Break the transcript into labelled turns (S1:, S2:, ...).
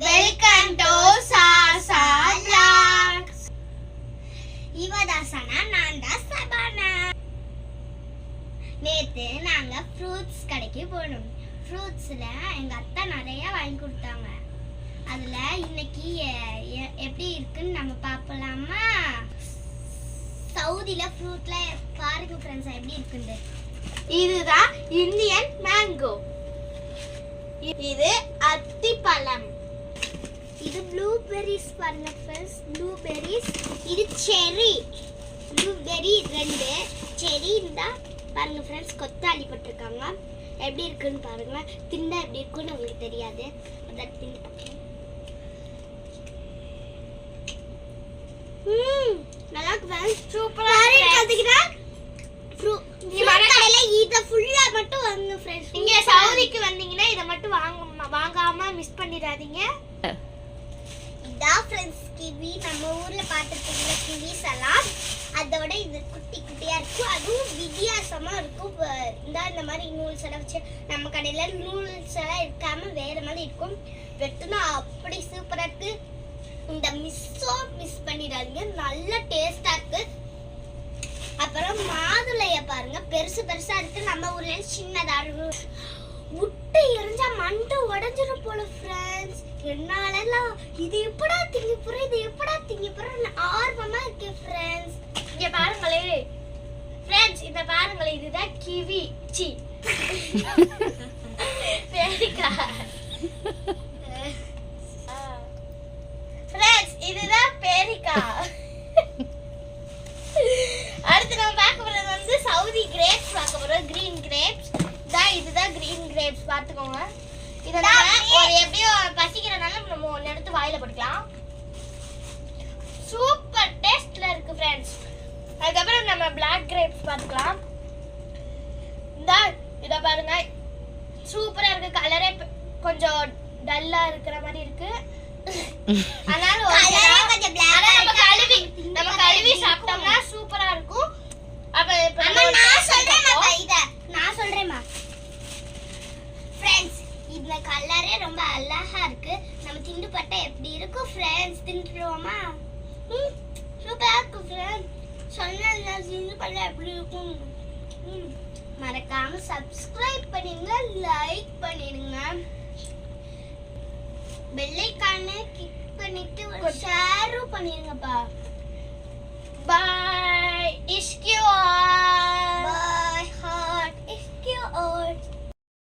S1: Welcome to Sasa vlogs. இவதாசனா நான் தான் சபானா. நேத்து நாங்க ஃப்ரூட்ஸ் கடைக்கு போனோம். ஃப்ரூட்ஸ்ல எங்க அத்தை நிறைய வாங்கி கொடுத்தாங்க. அதுல இன்னைக்கு எப்படி இருக்குன்னு நம்ம பார்க்கலாமா? சவுதில ஃப்ரூட்ல பாருங்க ஃப்ரெண்ட்ஸ் எப்படி இருக்குன்னு. இதுதான் இந்தியன் மேங்கோ. இது அத்திப்பழம். இது ப்ளூபெரிஸ் பாருங்க ஃப்ரெண்ட்ஸ், ப்ளூபெரிஸ். இது செரி. ப்ளூபெரி 2, செரி இந்த பாருங்க ஃப்ரெண்ட்ஸ், கொத்தாளி போட்டிருக்காங்க. எப்படி இருக்குன்னு பாருங்க. திண்டா எப்படி இருக்குன்னு உங்களுக்கு தெரியாது. அதான் திண்டு பார்க்கலாம். நல்லா இருக்கு ஃப்ரெண்ட்ஸ், சூப்பரா இருக்கு. அதுக்குனா இத ஃபுல்லா மட்டும் வாங்குங்க ஃப்ரெண்ட்ஸ். நீங்க சவுதிக்கு வந்தீங்கன்னா இத மட்டும் வாங்காம மிஸ் பண்ணிடாதீங்க. இதான் ஃப்ரெண்ட்ஸ் கிவி. நம்ம ஊர்ல பார்த்துருக்கீங்க கிவிஸ் எல்லாம், அதோட இது குட்டி குட்டியா இருக்கும். அதுவும் வித்தியாசமா இருக்கும். இந்த மாதிரி நூல்ஸ் எல்லாம் வச்சு நம்ம கடையில நூல்ஸ் எல்லாம் இருக்காம வேற மாதிரி இருக்கும். வெட்டுனா அப்படி சூப்பரா இருக்கு. இந்த மிஸ் பண்ணிடாதீங்க, நல்ல டேஸ்டா இருக்கு. அப்புறம் மாதுளைய பாருங்க, பெருசு பெருசா இருக்கு. நம்ம ஊர்ல சின்னதா இருக்கு. முட்டை எரிஞ்சா மண்டை உடைஞ்சிரும் போல ஃப்ரெண்ட்ஸ். என்னாலலாம் இது எப்படா திங்க போறேன், இது எப்படா திங்க போறேன்னு ஆர்வமா இருக்கு ஃப்ரெண்ட்ஸ். இங்க பாருங்களே ஃப்ரெண்ட்ஸ், இத பாருங்களே, இதுதான் கிவி. சி பேரிக்கா ஃப்ரெண்ட்ஸ், இதுதான் பேரிக்கா. அடுத்து நம்ம பார்க்க போறது வந்து சவுதி கிரேப்ஸ் பார்க்க போறோம். கிரீன் கிரேப்ஸ் தான். இதுதான் கிரீன் கிரேப்ஸ், பார்த்துக்கோங்க. இத நம்ம ஒரு எப்படியோ பசிக்கிறனால நம்ம ஒன்னு எடுத்து வாயில போட்டுக்கலாம். சூப்பர் டேஸ்ட்ல இருக்கு ஃப்ரெண்ட்ஸ். அதுக்கப்புறம் நம்ம பிளாக் கிரேப்ஸ் பார்த்துக்கலாம். இத பாருங்க, சூப்பரா இருக்கு. கலரே கொஞ்சம் டல்லா இருக்கிற மாதிரி இருக்கு. அதனால நம்ம கழுவி சாப்பிட்டோம்னா சூப்பரா இருக்கும். அப்ப நான் சொல்றேன்மா ஃப்ரெண்ட்ஸ், இந்த கலரே ரொம்ப அழகா இருக்கு. நம்ம திண்டு பட்டா எப்படி இருக்கும் ஃப்ரெண்ட்ஸ்? திண்டுருவோமா? சூப்பரா இருக்கு ஃப்ரெண்ட்ஸ். சொன்னா திண்டு பட்டா எப்படி இருக்கும்? மறக்காம சப்ஸ்கிரைப் பண்ணிடுங்க, லைக் பண்ணிடுங்க, பெல் ஐகானை கிளிக் பண்ணிட்டு ஷேரும் பண்ணிடுங்கப்பா. பாய். இஷ்கியூ.